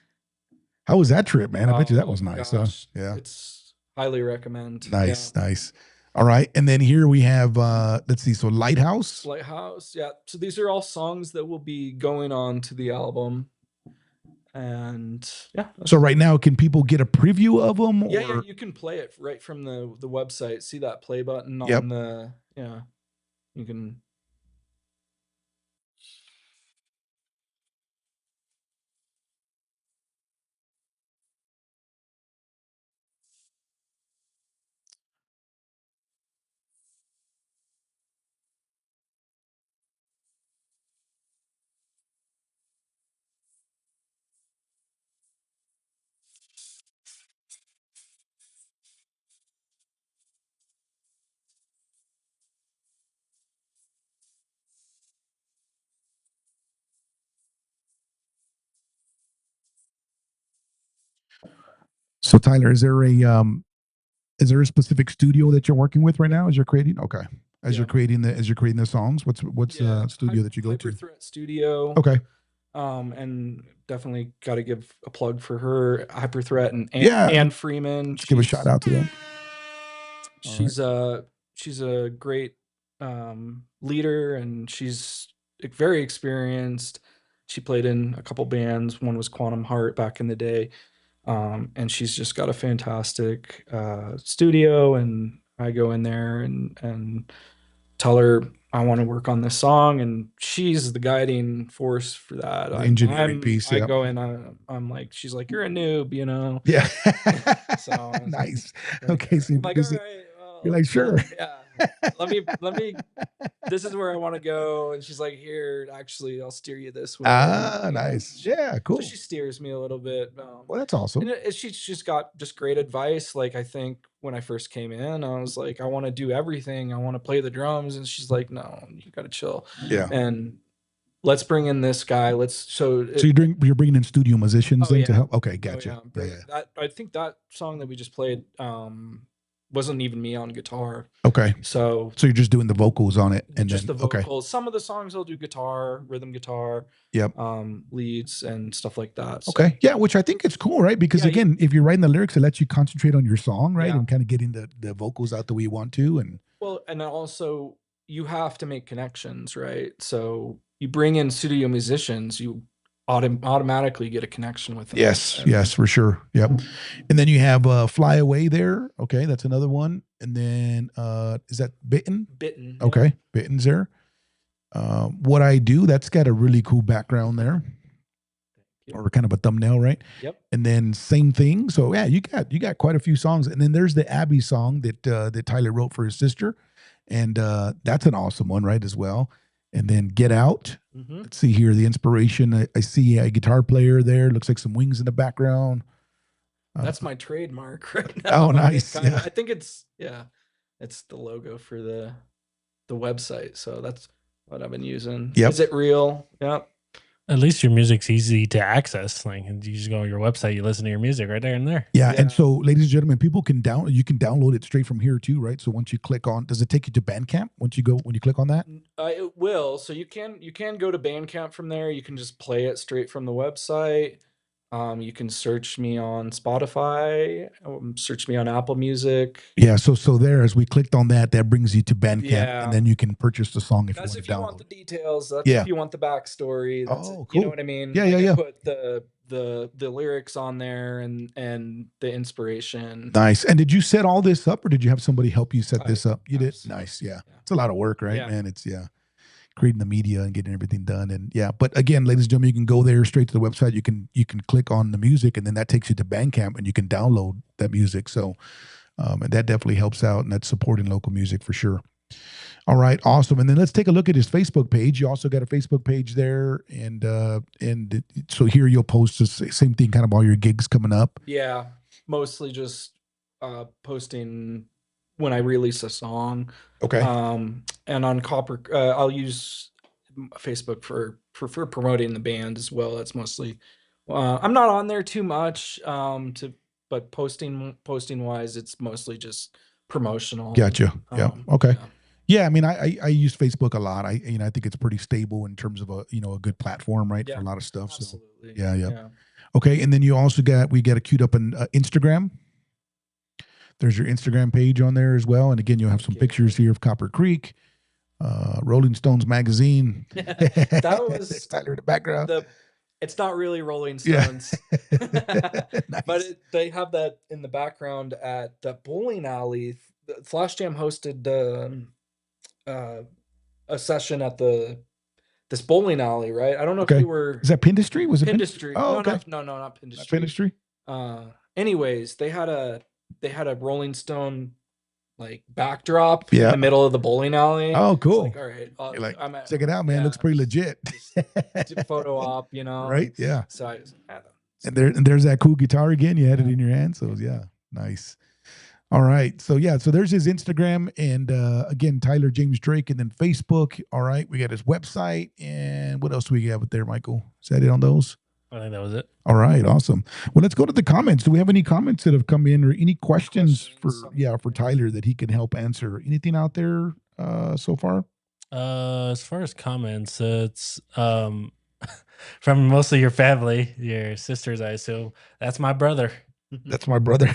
How was that trip, man? I bet you that was my nice. gosh. Yeah. It's highly recommend. Nice, nice. All right. And then here we have let's see, so Lighthouse. Lighthouse, yeah. So these are all songs that will be going on to the album. And yeah. So right now, can people get a preview of them? Or? Yeah, you can play it right from the website. See that play button Yep. on the you can. So Tyler, is there a specific studio that you're working with right now as you're creating? Okay. As you're creating the songs, what's the studio that you go to? Hyperthreat Studio. Okay. And definitely got to give a plug for her, Hyperthreat and Anne Freeman. Let's give a shout out to them. She's a great leader, and she's very experienced. She played in a couple bands. One was Quantum Heart back in the day. And she's just got a fantastic studio, and I go in there and tell her I want to work on this song, and she's the guiding force for that. Engineering piece. I go in, I'm like, she's like, you're a noob, you know? Yeah. So nice. Okay. So I'm like, all right, you're like, sure. Yeah. Let me. This is where I want to go, and she's like, "Here, actually, I'll steer you this way." Nice. Yeah, cool. So she steers me a little bit. Well, that's awesome. And she's got just great advice. Like, I think when I first came in, I was like, I want to do everything. I want to play the drums, and she's like, "No, you got to chill." Yeah. And let's bring in this guy. So you're bringing in studio musicians to help. Okay, gotcha. I think that song that we just played wasn't even me on guitar. Okay. So you're just doing the vocals on it, and just then the vocals. Some of the songs I'll do guitar, rhythm guitar, yep, leads and stuff like that. So. Okay, yeah, which I think it's cool, right? Because again, if you're writing the lyrics, it lets you concentrate on your song, right, and kind of getting the vocals out the way you want to, and and also you have to make connections, right? So you bring in studio musicians, you automatically get a connection with them. Yes, for sure. Yep. And then you have Fly Away there. Okay, that's another one. And then is that Bitten? Bitten. Okay, yeah. Bitten's there. What I Do, that's got a really cool background there. Or kind of a thumbnail, right? Yep. And then Same Thing. So yeah, you got quite a few songs. And then there's the Abby song that Tyler wrote for his sister. And that's an awesome one, right, as well. And then Get Out. Mm-hmm. Let's see here. The inspiration. I see a guitar player there. Looks like some wings in the background. That's my trademark right now. Oh, nice. I think it's the logo for the website. So that's what I've been using. Yep. Is it real? Yep. At least your music's easy to access. Like you just go on your website, you listen to your music right there and there. Yeah. And so, ladies and gentlemen, people can you can download it straight from here too, right? So once you click on, does it take you to Bandcamp when you click on that? It will. So you can go to Bandcamp from there. You can just play it straight from the website. You can search me on Spotify, search me on Apple Music. Yeah, so there, as we clicked on that brings you to Bandcamp, and then you can purchase the song if you want to download. That's if you want the details. That's if you want the backstory. That's cool. You know what I mean? Yeah. Put the lyrics on there and the inspiration. Nice. And did you set all this up, or did you have somebody help you set this up? You did? Nice, yeah. It's a lot of work, right, man? It's, creating the media and getting everything done. And but again, ladies and gentlemen, you can go there straight to the website. You can click on the music, and then that takes you to Bandcamp, and you can download that music. So and that definitely helps out, and that's supporting local music for sure. All right, awesome. And then let's take a look at his Facebook page. You also got a Facebook page there, and so here you'll post the same thing, kind of all your gigs coming up. Yeah, mostly just posting when I release a song. Okay. And on I'll use Facebook for promoting the band as well. That's mostly. I'm not on there too much. But posting wise, it's mostly just promotional. Gotcha. Yeah. Okay. Yeah. Yeah, I mean, I use Facebook a lot. I think it's pretty stable in terms of a good platform, right, for a lot of stuff. Absolutely. So yeah. Okay, and then you also we got it queued up on Instagram. There's your Instagram page on there as well, and again, you'll have some pictures here of Copper Creek, Rolling Stones magazine. That was There's Tyler in the background. It's not really Rolling Yeah. Stones, Nice. but they have that in the background at the bowling alley. Flashjam hosted a session at this bowling alley, right? I don't know if Okay. you were Is that Pindustry? Was it Pindustry. Oh, No, okay. not Not Pindustry. Pindustry. Anyways, they had a Rolling Stone like backdrop in Yeah. the middle of the bowling alley. Oh, It's cool. like, all right, You're like, I'm at, check it out, man. yeah, Looks pretty legit. did photo op, you know. Right? Yeah. So I was like, And there's that cool guitar again. You had it in your hand. So yeah, nice. All right. So yeah, so there's his Instagram and again, Tyler James Drake, and then Facebook. All right. We got his website. And what else do we have with there, Michael? Is that it on those? I think that was it. All right, awesome. Well, let's go to the comments. Do we have any comments that have come in, or any questions for Tyler that he can help answer? Anything out there so far? As far as comments, it's from mostly your family, your sisters, I assume. That's my brother. That's my brother.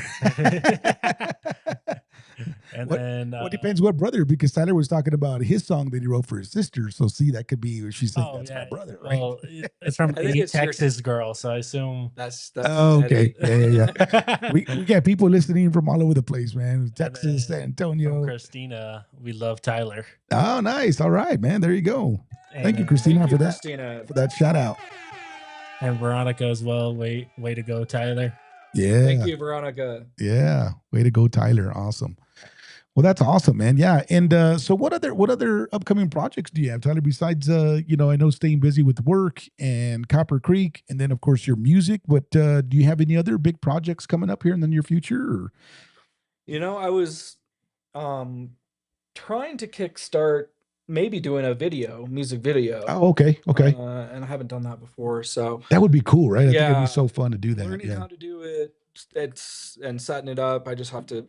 And what, then well, it depends what brother, because Tyler was talking about his song that he wrote for his sister. So see, that could be where she's saying that's my brother, right? Well, it's from I think a it's your- Texas girl, so I assume that's Oh, okay. Eddie. Yeah. we got people listening from all over the place, man. Texas, then San Antonio. from Christina, we love Tyler. Oh, nice. All right, man. There you go. Thank you, And- Christina, Thank you, for Christina. that shout out. And Veronica as well. Way to go, Tyler. Yeah. Thank you, Veronica. Yeah. Way to go, Tyler. Awesome. Well, that's awesome, man. Yeah. And so what other upcoming projects do you have, Tyler, besides I know staying busy with work and Copper Creek, and then of course your music, but do you have any other big projects coming up here in the near future? Or? I was trying to kickstart maybe doing a music video. Oh, okay. Okay. And I haven't done that before, so That would be cool, right? I think it'd Yeah. be so fun to do that. learning Yeah. how to do it, and setting it up. I just have to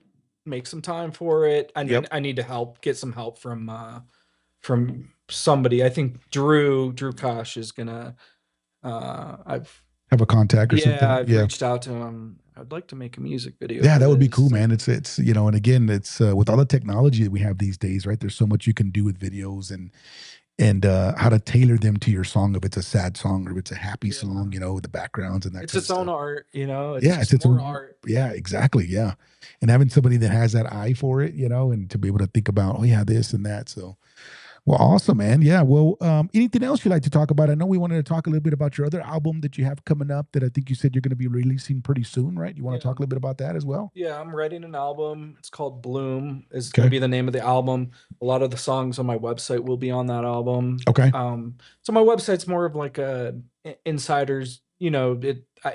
make some time for it. Yep. I need to get some help from somebody. I think Drew Kosh is gonna. I've Have a contact or I've something. Yeah. reached out to him. I'd like to make a music video. Yeah, for that would be this. cool, man. It's and again, it's with all the technology that we have these days, right? There's so much you can do with videos and how to tailor them to your song, if it's a sad song or if it's a happy song, with the backgrounds and that. It's kind its of own stuff. art, It's its more own art. Yeah, exactly. Yeah. And having somebody that has that eye for it, and to be able to think about, oh yeah, this and that. So, well, awesome, man. Yeah. Well, anything else you'd like to talk about? I know we wanted to talk a little bit about your other album that you have coming up that I think you said you're going to be releasing pretty soon, right? You want to talk a little bit about that as well? Yeah, I'm writing an album. It's called Bloom. Is Okay. going to be the name of the album. A lot of the songs on my website will be on that album. Okay. So my website's more of like a insider's,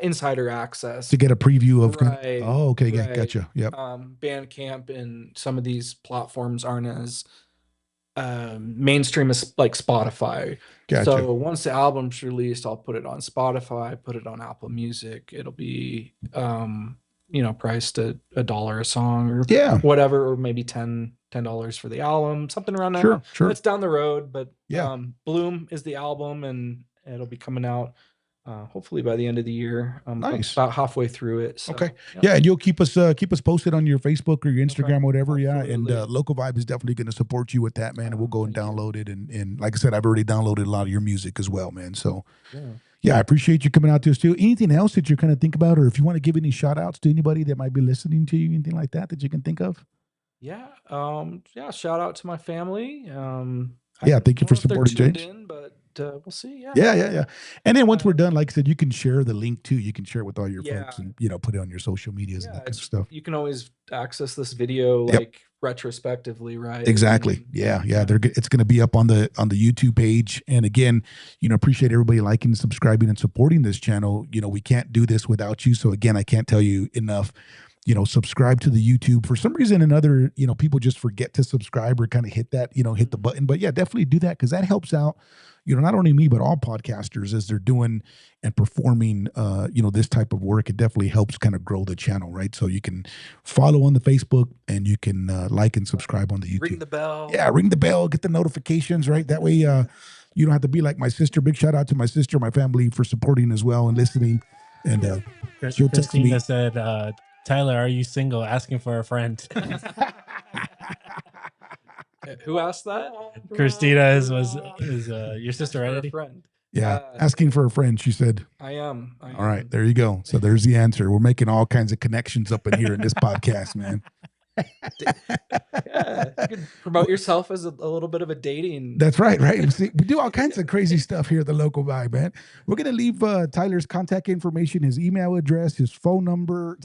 insider access. To get a preview of. Right, Oh, okay. Yeah, right. gotcha. Yep. Bandcamp and some of these platforms aren't as mainstream as like Spotify. Gotcha. So once the album's released, I'll put it on Spotify, put it on Apple Music. It'll be priced at $1 a song or Yeah. whatever, or maybe $10 for the album, something around there. Sure. It's down the road, but Yeah. Bloom is the album, and it'll be coming out hopefully by the end of the year. Nice. About halfway through it. So, Okay. Yeah, and you'll keep us posted on your Facebook or your Instagram, Okay. whatever. Yeah, and Absolutely. Local Vibe is definitely going to support you with that, man. And we'll go and Thank you. download it. And like I said, I've already downloaded a lot of your music as well, man. So Yeah. yeah, I appreciate you coming out to us too. Anything else that you're kind of think about, or if you want to give any shout outs to anybody that might be listening to you, anything like that you can think of? Yeah. Shout out to my family. Yeah, thank you for I don't know if they're supporting tuned James. in, but we'll see. Yeah. Yeah. And then once we're done, like I said, you can share the link too. You can share it with all your Yeah. folks and put it on your social medias and that kind of stuff. You can always access this video Yep. like retrospectively, right? Exactly. And- Yeah. It's going to be up on the YouTube page. And again, appreciate everybody liking, subscribing, and supporting this channel. We can't do this without you. So again, I can't tell you enough subscribe to the YouTube. For some reason or another, people just forget to subscribe or kind of hit that, hit the button. But yeah, definitely do that because that helps out, not only me, but all podcasters as they're doing and performing, this type of work. It definitely helps kind of grow the channel, right? So you can follow on the Facebook and you can like and subscribe on the YouTube. Ring the bell. Yeah, ring the bell, get the notifications, right? That way you don't have to be like my sister. Big shout out to my sister, my family for supporting as well and listening. And she'll text me. Christina said, Tyler, are you single? Asking for a friend. Who asked that? Christina is your sister, right, For a Eddie? friend. Yeah, asking for a friend, she said. I am. All right, there you go. So there's the answer. We're making all kinds of connections up in here in this podcast, man. Yeah, you can promote yourself as a little bit of a dating. That's right. See, we do all kinds of crazy stuff here at the Local Vibe, man. We're gonna leave Tyler's contact information, his email address, his phone number,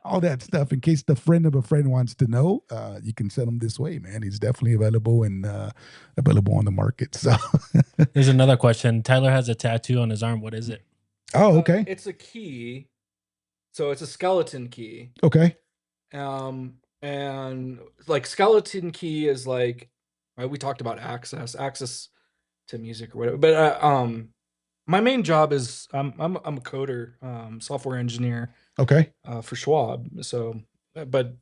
all that stuff in case the friend of a friend wants to know. You can send him this way, man. He's definitely available and available on the market. So there's another question. Tyler has a tattoo on his arm. What is it? Oh, okay. It's a key. So it's a skeleton key. Okay. And like skeleton key is like, right, we talked about access to music or whatever. But my main job is I'm a coder, software engineer. Okay. For Schwab. So, but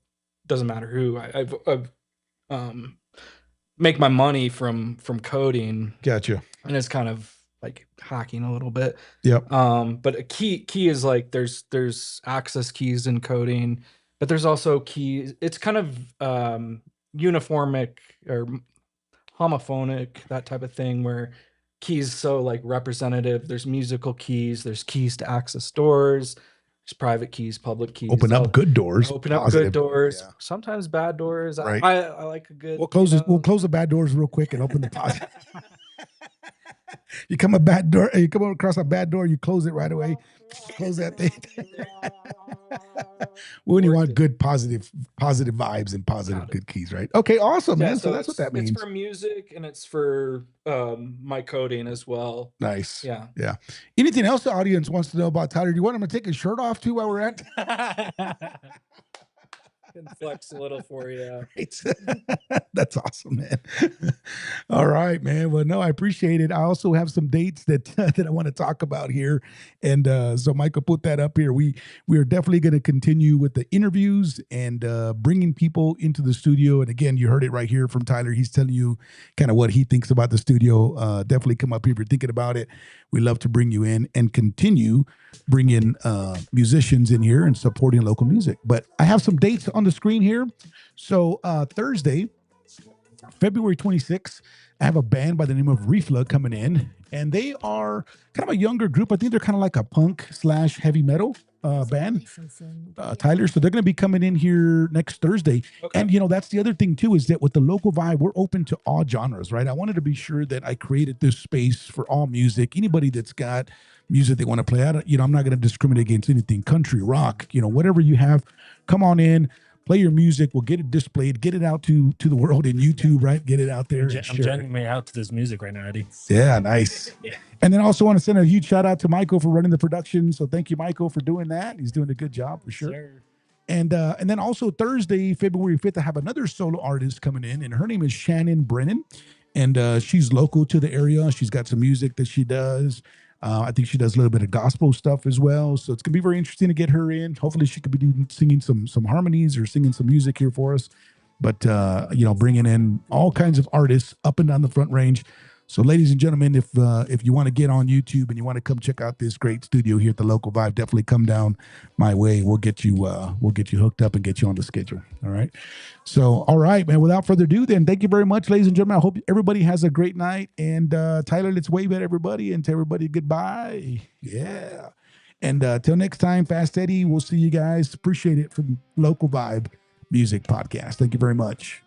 doesn't matter who. I've make my money from coding. Gotcha. And it's kind of like hacking a little bit. Yep. But a key is like there's access keys in coding, but there's also keys. It's kind of uniformic or homophonic, that type of thing, where keys so like representative. There's musical keys. There's keys to access doors. There's private keys, public keys. Open up good doors. Open up good doors. Yeah. Sometimes bad doors. Right. I like a good. We'll close it. We'll close the bad doors real quick and open the positive. You come across a bad door, you close it right away. Close that thing. We only want good positive vibes and positive good keys, right? Okay, awesome, man. So that's what that means. It's for music and it's for my coding as well. Nice. Yeah. Anything else the audience wants to know about Tyler? Do you want him to take his shirt off too while we're at? Can flex a little for you. Right. That's awesome, man. All right, man. Well, no, I appreciate it. I also have some dates that I want to talk about here, and so Michael put that up here. We are definitely going to continue with the interviews and bringing people into the studio. And again, you heard it right here from Tyler. He's telling you kind of what he thinks about the studio. Definitely come up here if you're thinking about it. We love to bring you in and continue bringing musicians in here and supporting local music. But I have some dates on the screen here. So Thursday, February 26th, I have a band by the name of Refla coming in, and they are kind of a younger group. I think they're kind of like a punk / heavy metal band, Tyler. So they're going to be coming in here next Thursday. Okay. And, that's the other thing too, is that with the Local Vibe, we're open to all genres, right? I wanted to be sure that I created this space for all music. Anybody that's got music they want to play out, I'm not going to discriminate against anything, country, rock, whatever you have, come on in. Play your music. We'll get it displayed, get it out to the world in YouTube, right? Get it out there. I'm genuinely out to this music right now, Eddie. Yeah, nice. Yeah. And then also want to send a huge shout out to Michael for running the production. So thank you, Michael, for doing that. He's doing a good job for sure. Sir. And then also Thursday, February 5th, I have another solo artist coming in, and her name is Shannon Brennan. And she's local to the area. She's got some music that she does. I think she does a little bit of gospel stuff as well. So it's going to be very interesting to get her in. Hopefully she could be singing some harmonies or singing some music here for us. But, bringing in all kinds of artists up and down the Front Range. So ladies and gentlemen, if you want to get on YouTube and you want to come check out this great studio here at the Local Vibe, definitely come down my way. We'll get you hooked up and get you on the schedule. All right. So, all right, man, without further ado, then thank you very much, ladies and gentlemen. I hope everybody has a great night. And Tyler, let's wave at everybody and tell everybody goodbye. Yeah. And till next time, Fast Eddie, we'll see you guys. Appreciate it from Local Vibe Music Podcast. Thank you very much.